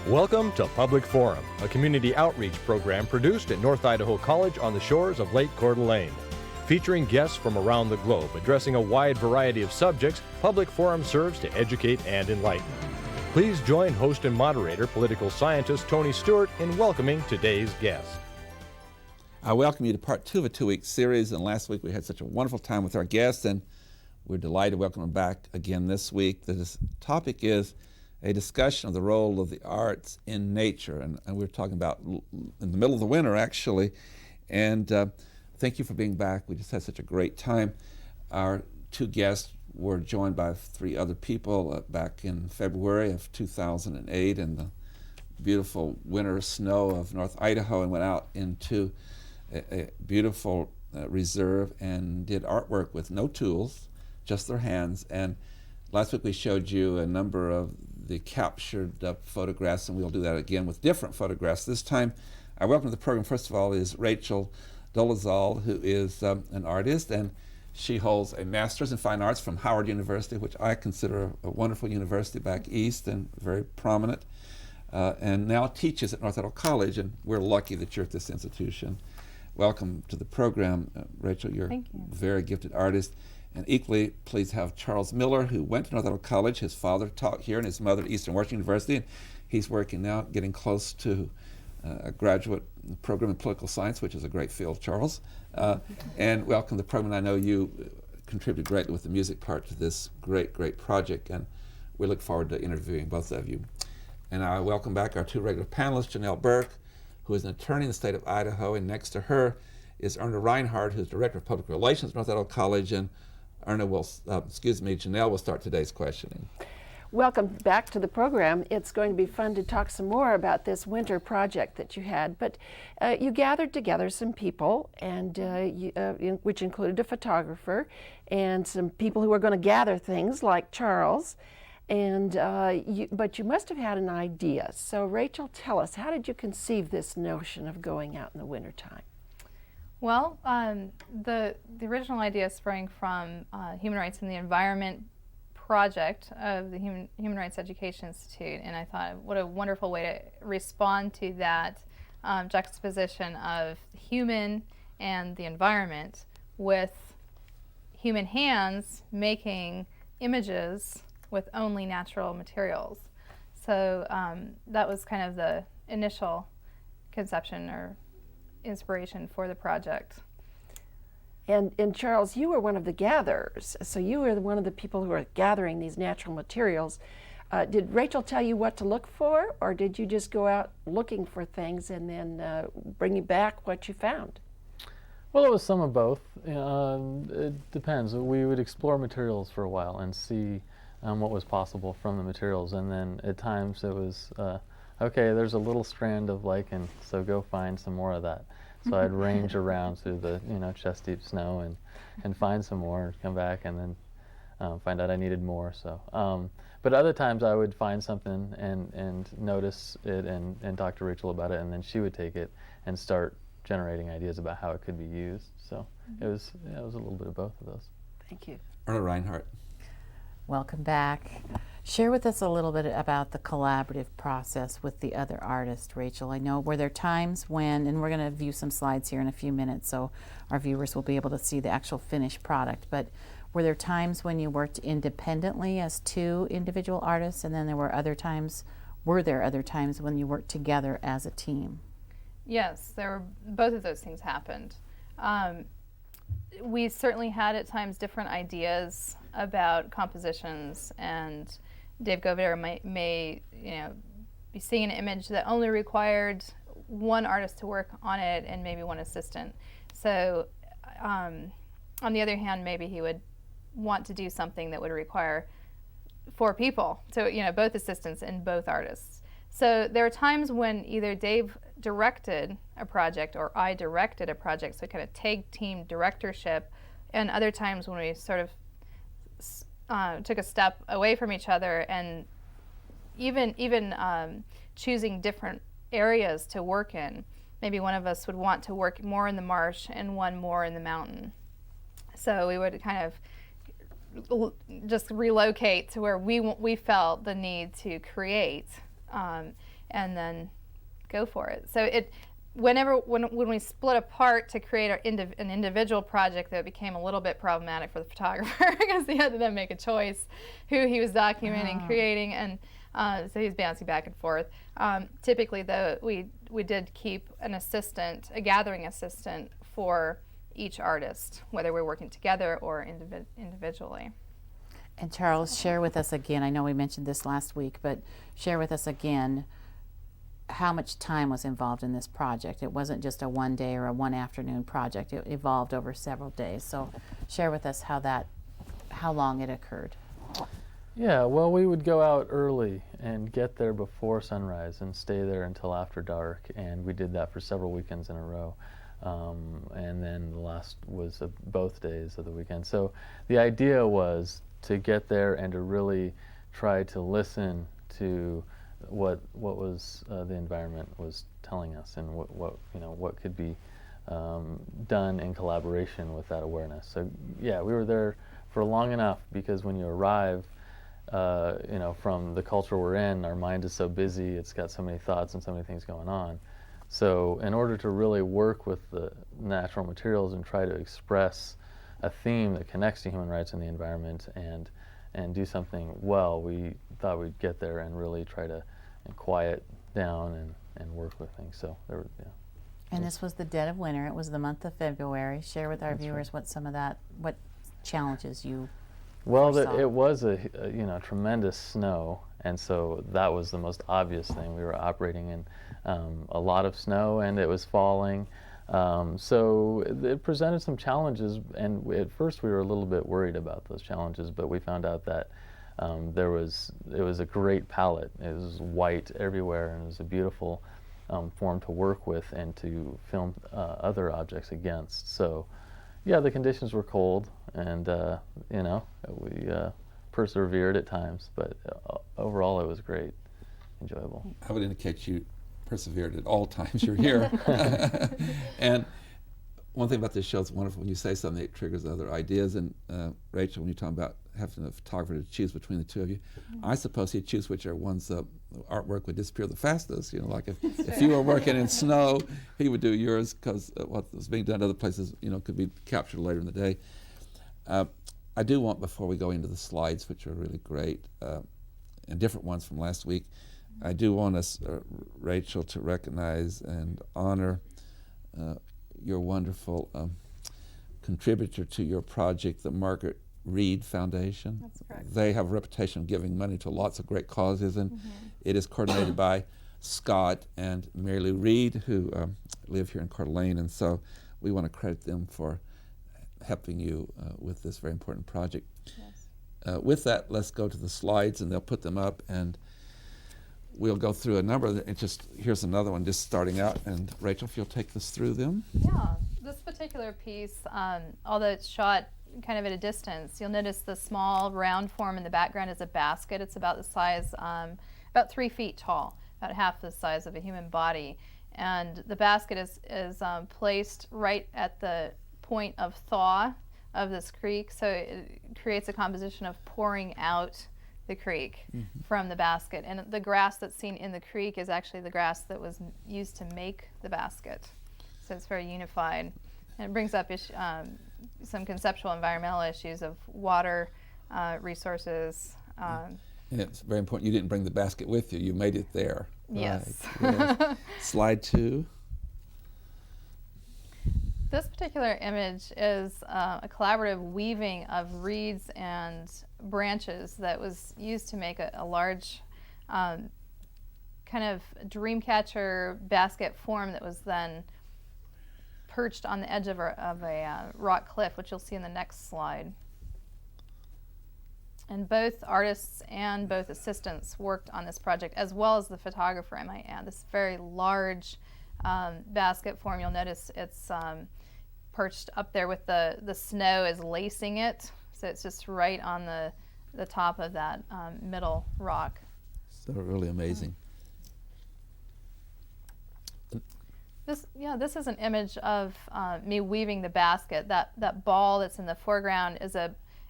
Welcome to Public Forum, a community outreach program produced at North Idaho College on the shores of Lake Coeur d'Alene. Featuring guests from around the globe addressing a wide variety of subjects, Public Forum serves to educate and enlighten. Please join host and moderator, political scientist Tony Stewart, in welcoming today's guest. I welcome you to part 2 of a 2-week series, and last week we had such a wonderful time with our guests, and we're delighted to welcome them back again this week. The topic is a discussion of the role of the arts in nature, and we're talking about in the middle of the winter, actually, and thank you for being back. We just had such a great time. Our 2 guests were joined by 3 other people back in February of 2008 in the beautiful winter snow of North Idaho, and went out into a beautiful reserve and did artwork with no tools, just their hands. And last week we showed you a number of the captured photographs, and we'll do that again with different photographs. This time, our welcome to the program, first of all, is Rachel Dolezal, who is an artist, and she holds a Master's in Fine Arts from Howard University, which I consider a wonderful university back east and very prominent, and now teaches at North Idaho College, and we're lucky that you're at this institution. Welcome to the program, Rachel. You're a very gifted artist. And equally pleased to have Charles Miller, who went to North Idaho College. His father taught here and his mother at Eastern Washington University. And he's working now, getting close to a graduate program in political science, which is a great field, Charles. And welcome to the program. I know you contributed greatly with the music part to this great, great project, and we look forward to interviewing both of you. And I welcome back our 2 regular panelists, Janelle Burke, who is an attorney in the state of Idaho, and next to her is Erna Reinhardt, who's Director of Public Relations at North Idaho College. And Janelle will start today's questioning. Welcome back to the program. It's going to be fun to talk some more about this winter project that you had, but you gathered together some people, and which included a photographer and some people who were going to gather things like Charles, and but you must have had an idea. So Rachel, tell us, how did you conceive this notion of going out in the wintertime? Well, the original idea sprang from Human Rights and the Environment project of the Human Rights Education Institute, and I thought, what a wonderful way to respond to that juxtaposition of human and the environment with human hands making images with only natural materials. So that was kind of the initial conception or inspiration for the project. And Charles, you were one of the gatherers, so you were one of the people who were gathering these natural materials. Did Rachel tell you what to look for, or did you just go out looking for things and then bring you back what you found? Well, it was some of both. It depends. We would explore materials for a while and see what was possible from the materials, and then at times it was okay, there's a little strand of lichen, so go find some more of that. So I'd range around through the chest deep snow and find some more, come back, and then find out I needed more. So, but other times I would find something and notice it and talk to Rachel about it, and then she would take it and start generating ideas about how it could be used. So it was a little bit of both of those. Thank you. Erna Reinhardt. Welcome back. Share with us a little bit about the collaborative process with the other artists, Rachel. I know, were there times when, and we're going to view some slides here in a few minutes so our viewers will be able to see the actual finished product, but were there times when you worked independently as 2 individual artists, and then were there other times when you worked together as a team? Yes, both of those things happened. We certainly had at times different ideas about compositions, and Dave Gobider may be seeing an image that only required one artist to work on it and maybe one assistant. So on the other hand, maybe he would want to do something that would require 4 people, so both assistants and both artists. So there are times when either Dave directed a project or I directed a project, so kind of tag team directorship, and other times when we sort of took a step away from each other, and even choosing different areas to work in. Maybe one of us would want to work more in the marsh and one more in the mountain. So we would kind of just relocate to where we felt the need to create. and then go for it. So when we split apart to create an individual project, that became a little bit problematic for the photographer because he had to then make a choice who he was documenting, creating, and so he's bouncing back and forth. Typically, though, we did keep an assistant, a gathering assistant for each artist, whether we're working together or individually. And Charles, share with us again, I know we mentioned this last week, but share with us again how much time was involved in this project. It wasn't just a one day or a one afternoon project. It evolved over several days. So share with us how long it occurred. Yeah, well, we would go out early and get there before sunrise and stay there until after dark, and we did that for several weekends in a row. And then the last was both days of the weekend. So the idea was to get there and to really try to listen to what was the environment was telling us, and what could be done in collaboration with that awareness. So yeah, we were there for long enough, because when you arrive, from the culture we're in, our mind is so busy, it's got so many thoughts and so many things going on. So in order to really work with the natural materials and try to express a theme that connects to human rights and the environment and do something well, we thought we'd get there and really try to quiet down and work with things. So there were, yeah. And this was the dead of winter. It was the month of February. Share with our viewers what challenges you foresaw. It was a tremendous snow, and so that was the most obvious thing. We were operating in a lot of snow, and it was falling. So it presented some challenges, and at first we were a little bit worried about those challenges, but we found out that it was a great palette. It was white everywhere, and it was a beautiful form to work with and to film other objects against. So yeah, the conditions were cold, and we persevered at times, but overall it was great, enjoyable. I would indicate you persevered at all times you're here. And one thing about this show is wonderful. When you say something, it triggers other ideas. And Rachel, when you talk about having a photographer to choose between the two of you, I suppose he'd choose which are ones artwork would disappear the fastest. Like if you were working in snow, he would do yours, because what was being done at other places, could be captured later in the day. I do want, before we go into the slides, which are really great, and different ones from last week, I do want us, Rachel, to recognize and honor your wonderful contributor to your project, the Margaret Reed Foundation. That's correct. They have a reputation of giving money to lots of great causes, and it is coordinated by Scott and Mary Lou Reed, who live here in Coeur d'Alene, and so we want to credit them for helping you with this very important project. Yes. With that, let's go to the slides, and they'll put them up, and we'll go through a number of them. Here's another one just starting out, and Rachel, if you'll take us through them. Yeah, this particular piece, although it's shot kind of at a distance, you'll notice the small round form in the background is a basket. It's about the size, about 3 feet tall, about half the size of a human body. And the basket is placed right at the point of thaw of this creek, so it creates a composition of pouring out the creek from the basket. And the grass that's seen in the creek is actually the grass that was used to make the basket. So it's very unified. And it brings up some conceptual environmental issues of water, resources. And it's very important you didn't bring the basket with you. You made it there. Yes. Right. Yes. Slide 2. This particular image is a collaborative weaving of reeds and branches that was used to make a large kind of dream catcher basket form that was then perched on the edge of a rock cliff, which you'll see in the next slide. And both artists and both assistants worked on this project, as well as the photographer, I might add. This very large basket form, you'll notice it's perched up there with the snow is lacing it, so it's just right on the top of that middle rock. So really amazing. This is an image of me weaving the basket. That ball that's in the foreground is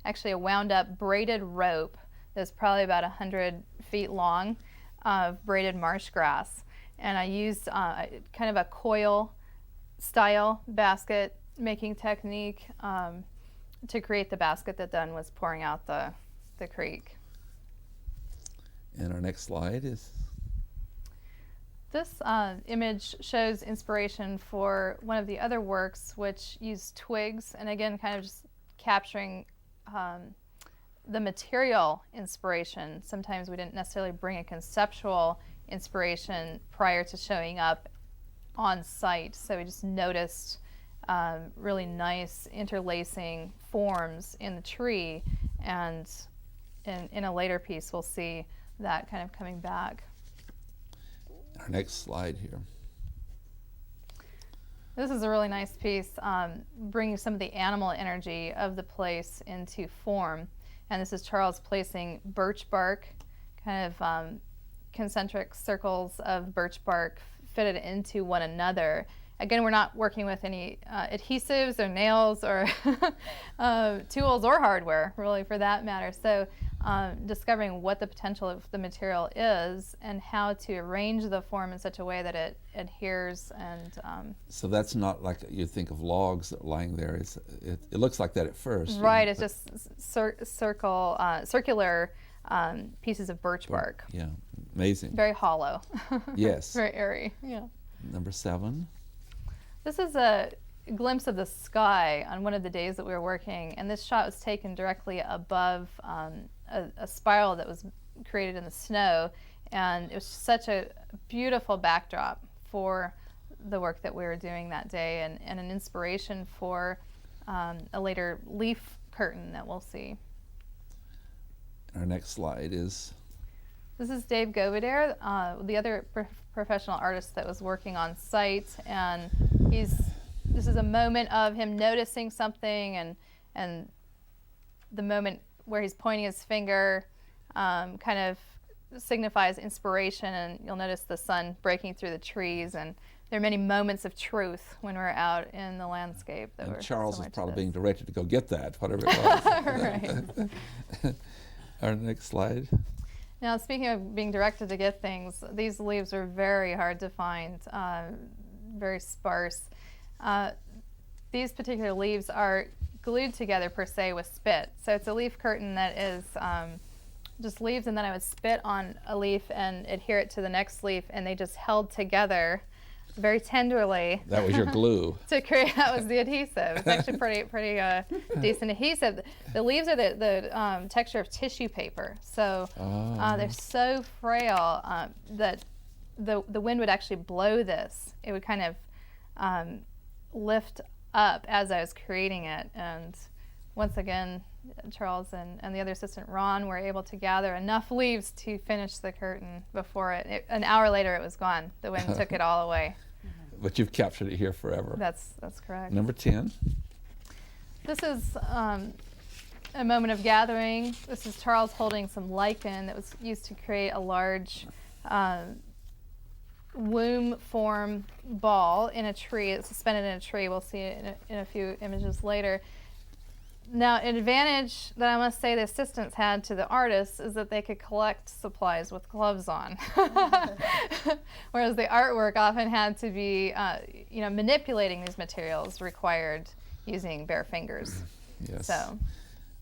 actually a wound up braided rope that's probably about 100 feet long. of braided marsh grass. And I used kind of a coil style basket making technique to create the basket that then was pouring out the creek. And our next slide is? This image shows inspiration for one of the other works, which used twigs, and again, kind of just capturing the material inspiration. Sometimes we didn't necessarily bring a conceptual inspiration prior to showing up on site, so we just noticed really nice interlacing forms in the tree, and in a later piece we'll see that kind of coming back. Our next slide here. This is a really nice piece, bringing some of the animal energy of the place into form. And this is Charles placing birch bark, kind of concentric circles of birch bark fitted into one another. Again, we're not working with any adhesives or nails or tools or hardware, really, for that matter. So discovering what the potential of the material is and how to arrange the form in such a way that it adheres. And so that's not like you think of logs lying there. It looks like that at first. Right, it's just circular pieces of birch bark. Yeah, amazing. Very hollow. Yes. Very airy, yeah. Number 7. This is a glimpse of the sky on one of the days that we were working, and this shot was taken directly above a spiral that was created in the snow, and it was such a beautiful backdrop for the work that we were doing that day, and an inspiration for a later leaf curtain that we'll see. Our next slide is? This is Dave Gobider, the other professional artist that was working on site, and this is a moment of him noticing something, and the moment where he's pointing his finger kind of signifies inspiration, and you'll notice the sun breaking through the trees, and there are many moments of truth when we're out in the landscape. That and Charles similar is probably to being directed to go get that, whatever it was. Right. Our next slide. Now, speaking of being directed to get things, these leaves are very hard to find, very sparse. These particular leaves are glued together per se with spit. So it's a leaf curtain that is just leaves, and then I would spit on a leaf and adhere it to the next leaf, and they just held together very tenderly. That was your glue. To create, that was the adhesive. It's actually pretty decent adhesive. The leaves are the texture of tissue paper, so they're so frail that the wind would actually blow this. It would kind of lift up as I was creating it, and once again, Charles and the other assistant Ron were able to gather enough leaves to finish the curtain before an hour later it was gone. The wind took it all away. But you've captured it here forever. That's correct. Number 10. This is a moment of gathering. This is Charles holding some lichen that was used to create a large womb form ball in a tree. It's suspended in a tree. We'll see it in a few images later. Now, an advantage that I must say the assistants had to the artists is that they could collect supplies with gloves on, whereas the artwork often had to be, manipulating these materials required using bare fingers. Yes. So,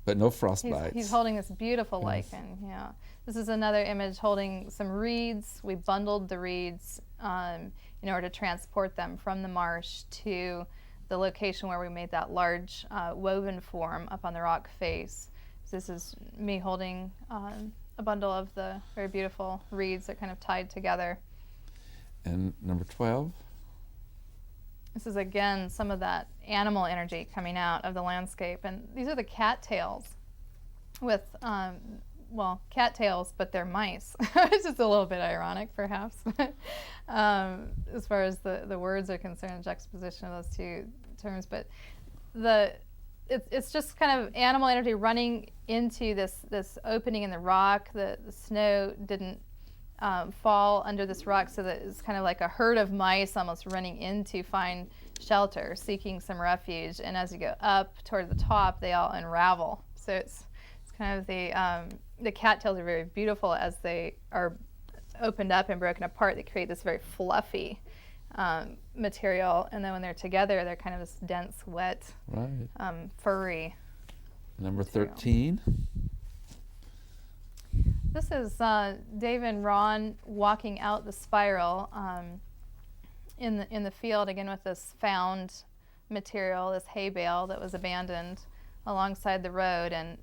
but no frostbites. He's holding this beautiful lichen. Yeah. This is another image holding some reeds. We bundled the reeds in order to transport them from the marsh to the location where we made that large woven form up on the rock face. So this is me holding a bundle of the very beautiful reeds that kind of tied together. And number 12? This is again some of that animal energy coming out of the landscape. And these are the cattails with, cattails, but they're mice. It's just a little bit ironic, perhaps. As far as the words are concerned, juxtaposition of those two terms. But it's just kind of animal energy running into this opening in the rock. The snow didn't fall under this rock, so that it's kind of like a herd of mice almost running in to find shelter, seeking some refuge. And as you go up toward the top, they all unravel. So it's kind of the cattails are very beautiful as they are opened up and broken apart, they create this very fluffy material, and then when they're together, they're kind of this dense, wet, Right. Furry. Number material. 13. This is Dave and Ron walking out the spiral in the field, again with this found material, this hay bale that was abandoned alongside the road, and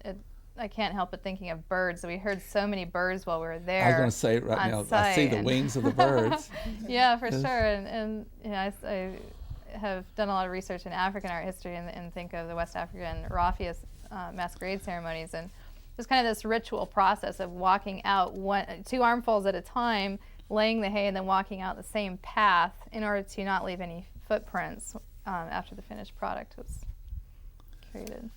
I can't help but thinking of birds. We heard so many birds while we were there. I was going to say right now, I see the wings of the birds. Yeah, for sure. And you know, I have done a lot of research in African art history and think of the West African raffia masquerade ceremonies, and just kind of this ritual process of walking out 2 armfuls at a time, laying the hay, and then walking out the same path in order to not leave any footprints after the finished product was created.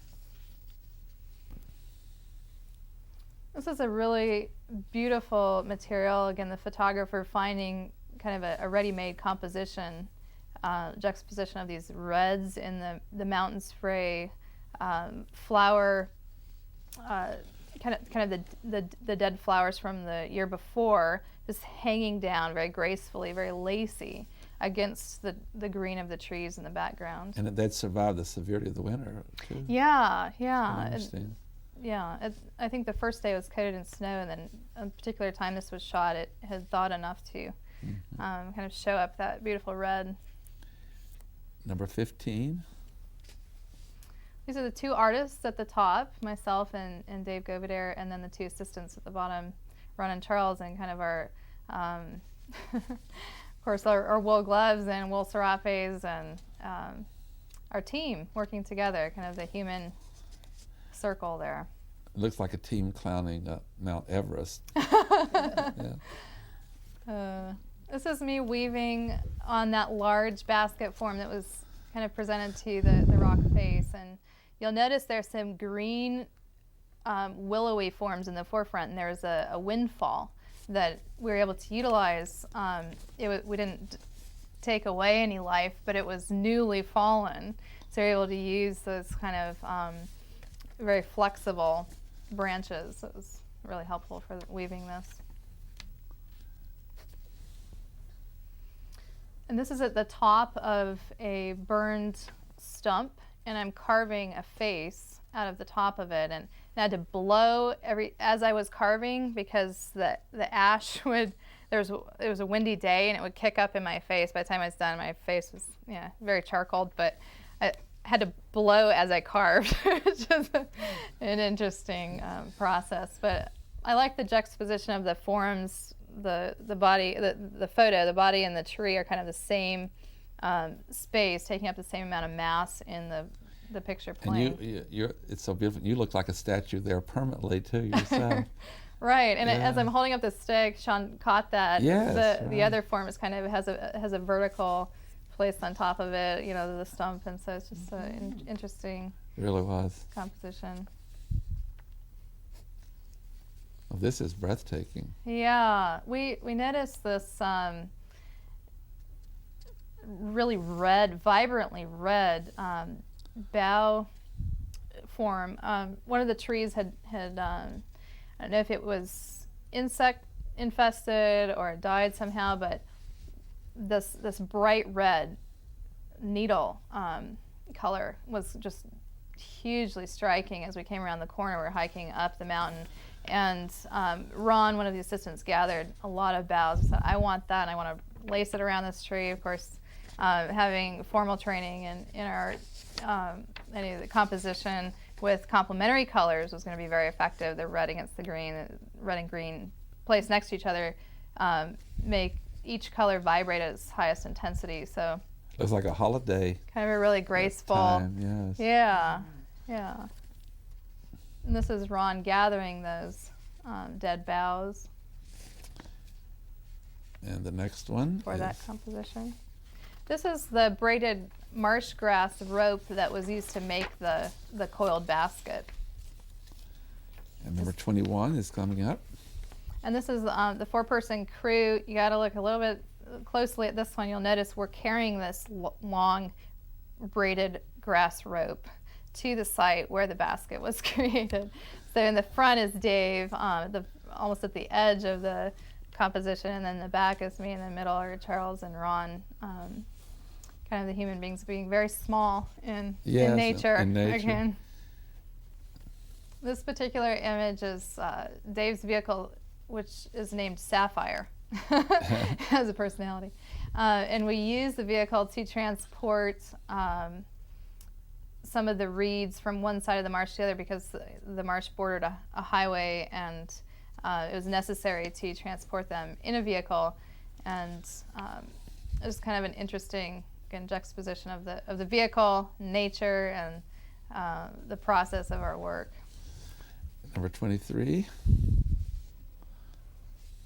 This is a really beautiful material. Again, the photographer finding kind of a ready-made composition, juxtaposition of these reds in the mountain spray, flower, kind of the dead flowers from the year before, just hanging down very gracefully, very lacy against the green of the trees in the background. And they'd survived the severity of the winter, too. Yeah, yeah. I understand. Yeah, I think the first day was coated in snow, and then a particular time this was shot, it had thawed enough to kind of show up that beautiful red. Number 15. These are the 2 artists at the top, myself and Dave Gobider, and then the 2 assistants at the bottom, Ron and Charles, and kind of our, of course, our wool gloves and wool serapes, and our team working together, kind of the human circle there. It looks like a team clowning Mount Everest. Yeah. This is me weaving on that large basket form that was kind of presented to the rock face, and you'll notice there's some green willowy forms in the forefront, and there's a windfall that we were able to utilize. We didn't take away any life, but it was newly fallen, so we were able to use those kind of very flexible branches. It was really helpful for weaving this. And this is at the top of a burned stump, and I'm carving a face out of the top of it, and I had to blow as I was carving, because the ash would, it was a windy day, and it would kick up in my face. By the time I was done, my face was very charcoaled, but I had to blow as I carved, which is an interesting process. But I like the juxtaposition of the forms, the body, the photo, the body and the tree are kind of the same space, taking up the same amount of mass in the picture plane. And it's so beautiful. You look like a statue there permanently too yourself. Right, and as I'm holding up the stick, Sean caught that. Yes, the other form is kind of has a vertical placed on top of it, the stump, and so it's just an interesting. It really was. Composition. Well, this is breathtaking. Yeah, we noticed this really red, vibrantly red bough form. One of the trees had I don't know if it was insect infested or it died somehow, but this bright red needle color was just hugely striking as we came around the corner. We're hiking up the mountain, and Ron, one of the assistants, gathered a lot of boughs and said, I want that, and I want to lace it around this tree. Of course, having formal training in our any of the composition with complementary colors was going to be very effective. The red against the green, red and green placed next to each other make each color vibrate at its highest intensity. So looks like a holiday. Kind of a really graceful. Time, yes. Yeah. And this is Ron gathering those dead boughs. And the next one for that composition. This is the braided marsh grass rope that was used to make the coiled basket. And number 21 is coming up. And this is the 4-person crew. You got to look a little bit closely at this one. You'll notice we're carrying this long braided grass rope to the site where the basket was created. So in the front is Dave, almost at the edge of the composition, and then the back is me, and the middle are Charles and Ron. Kind of the human beings being very small in nature. Again, this particular image is Dave's vehicle, which is named Sapphire. Has a personality. And we use the vehicle to transport some of the reeds from one side of the marsh to the other, because the marsh bordered a highway, and it was necessary to transport them in a vehicle. And it was kind of an interesting, again, juxtaposition of the vehicle, nature, and the process of our work. Number 23.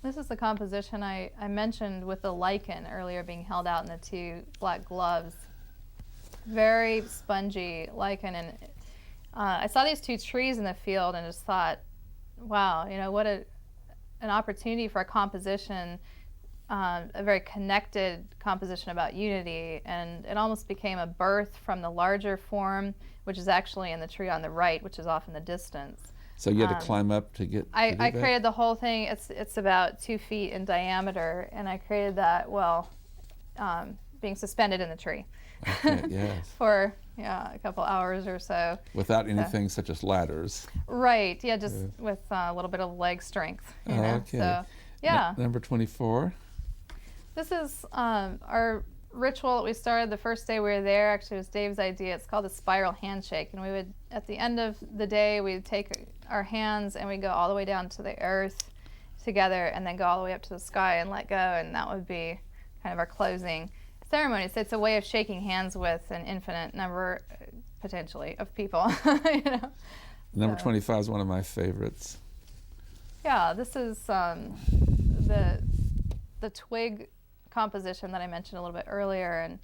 This is the composition I mentioned with the lichen earlier being held out in the two black gloves. Very spongy lichen. And I saw these two trees in the field and just thought, wow, what an opportunity for a composition, a very connected composition about unity. And it almost became a birth from the larger form, which is actually in the tree on the right, which is off in the distance. So you had to climb up to get. I created the whole thing. It's about 2 feet in diameter, and I created that being suspended in the tree. Okay, yes. For a couple hours or so. Without anything such as ladders. Right. Yeah, just with a little bit of leg strength. Okay. So, yeah. Number 24. This is our ritual that we started the first day we were there. Actually, it was Dave's idea. It's called the spiral handshake, and we would, at the end of the day, we'd take our hands and we'd go all the way down to the earth together, and then go all the way up to the sky and let go, and that would be kind of our closing ceremony. So it's a way of shaking hands with an infinite number, potentially, of people. Number 25 is one of my favorites. Yeah, this is the twig composition that I mentioned a little bit earlier, and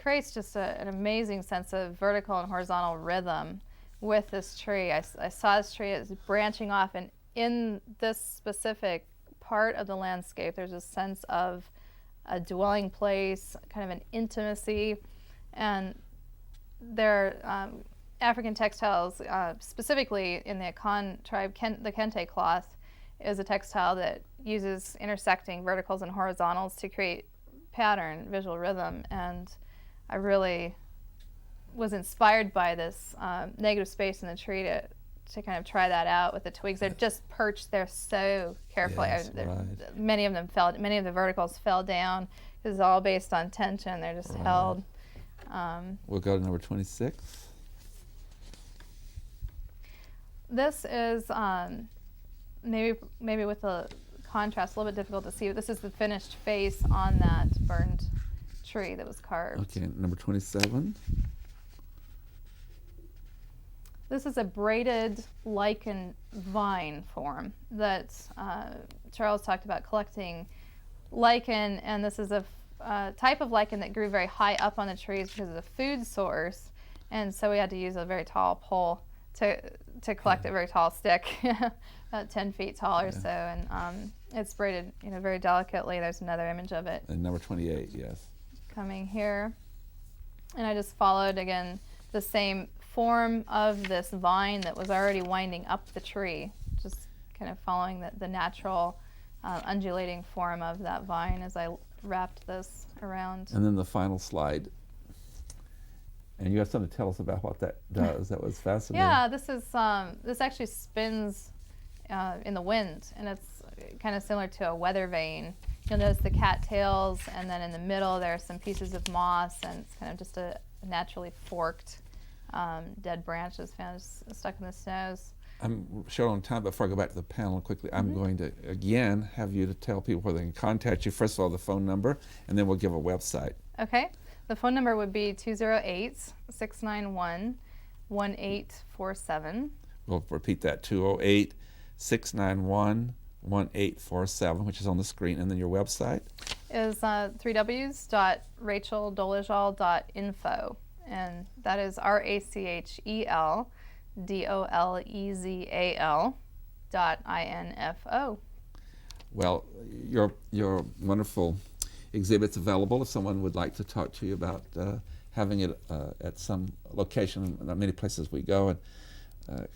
creates just an amazing sense of vertical and horizontal rhythm with this tree. I saw this tree as branching off, and in this specific part of the landscape, there's a sense of a dwelling place, kind of an intimacy, and there are African textiles, specifically in the Akan tribe, the kente cloth is a textile that uses intersecting verticals and horizontals to create pattern, visual rhythm, and I really was inspired by this negative space in the tree to kind of try that out with the twigs. They're just perched there so carefully. Yes, right. Many of the verticals fell down. This is all based on tension. They're just held. We'll go to number 26. This is maybe with the contrast a little bit difficult to see, but this is the finished face on that burned tree that was carved. Okay, number 27. This is a braided lichen vine form that Charles talked about collecting lichen, and this is a type of lichen that grew very high up on the trees because of the food source, and so we had to use a very tall pole to collect a very tall stick, about 10 feet tall or so, and it's braided, very delicately. There's another image of it. And number 28, yes. Coming here, and I just followed again the same form of this vine that was already winding up the tree, just kind of following the natural undulating form of that vine as I wrapped this around. And then the final slide. And you have something to tell us about what that does. That was fascinating. Yeah, this actually spins in the wind, and it's kind of similar to a weather vane. You'll notice the cattails, and then in the middle there are some pieces of moss, and it's kind of just a naturally forked dead branches found stuck in the snows. I'm short on time. Before I go back to the panel quickly, I'm going to again have you to tell people where they can contact you. First of all, the phone number, and then we'll give a website. Okay. The phone number would be 208-691-1847. We'll repeat that, 208-691-1847, which is on the screen. And then your website? Is 3Ws.rachelDolezal.info. And that is RACHELDOLEZAL.info. Well, your wonderful exhibit's available if someone would like to talk to you about having it at some location. Many places we go, and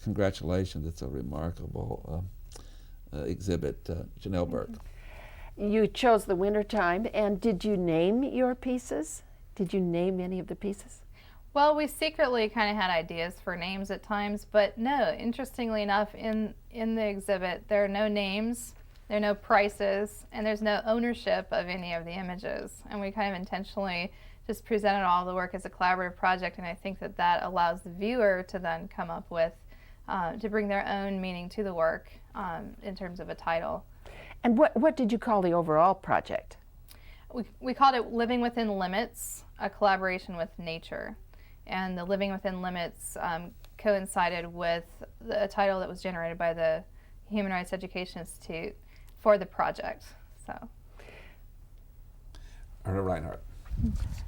congratulations, it's a remarkable exhibit, Janelle Burke. You chose the winter time, and did you name your pieces? Did you name any of the pieces? Well, we secretly kind of had ideas for names at times, but no, interestingly enough, in the exhibit, there are no names, there are no prices, and there's no ownership of any of the images. And we kind of intentionally just presented all the work as a collaborative project, and I think that that allows the viewer to then come up with, to bring their own meaning to the work in terms of a title. And what did you call the overall project? We called it Living Within Limits, a collaboration with nature. And the Living Within Limits coincided with a title that was generated by the Human Rights Education Institute for the project. So, Erna Reinhardt.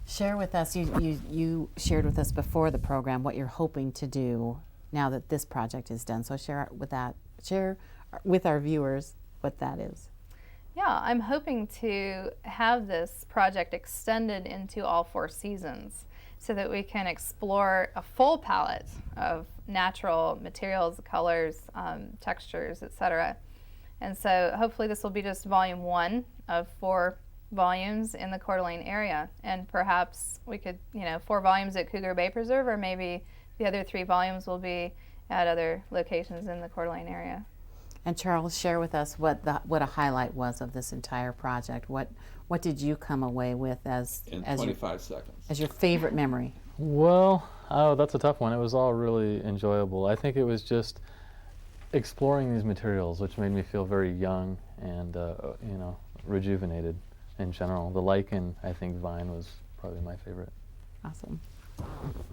Share with us, you shared with us before the program what you're hoping to do now that this project is done. So share with our viewers what that is. yeah, I'm hoping to have this project extended into all 4 seasons, so that we can explore a full palette of natural materials, colors, textures, etc. And so hopefully this will be just volume 1 of 4 volumes in the Coeur d'Alene area. And perhaps we could, 4 volumes at Cougar Bay Preserve, or maybe the other 3 volumes will be at other locations in the Coeur d'Alene area. And Charles, share with us what a highlight was of this entire project. What did you come away with as 25 seconds. As your favorite memory? Well, that's a tough one. It was all really enjoyable. I think it was just exploring these materials, which made me feel very young and rejuvenated in general. The lichen, I think, vine was probably my favorite. Awesome.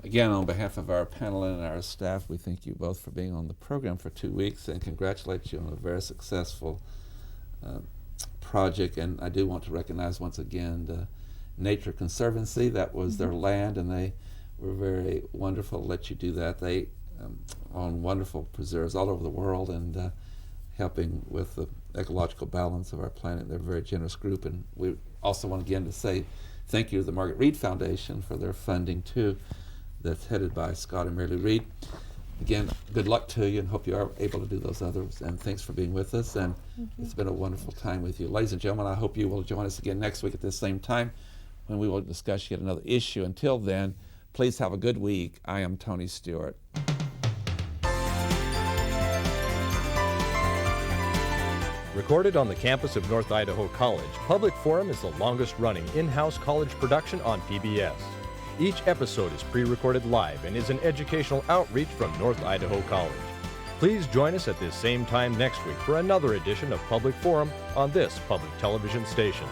Again, on behalf of our panel and our staff, we thank you both for being on the program for 2 weeks and congratulate you on a very successful project. And I do want to recognize once again the Nature Conservancy. That was their land, and they were very wonderful to let you do that. They own wonderful preserves all over the world and helping with the ecological balance of our planet. They're a very generous group, and we also want again to say thank you to the Margaret Reed Foundation for their funding too, that's headed by Scott and Mary Lou Reed. Again, good luck to you and hope you are able to do those others, and thanks for being with us, and it's been a wonderful time with you. Ladies and gentlemen, I hope you will join us again next week at this same time when we will discuss yet another issue. Until then, please have a good week. I am Tony Stewart. Recorded on the campus of North Idaho College, Public Forum is the longest-running in-house college production on PBS. Each episode is pre-recorded live and is an educational outreach from North Idaho College. Please join us at this same time next week for another edition of Public Forum on this public television station.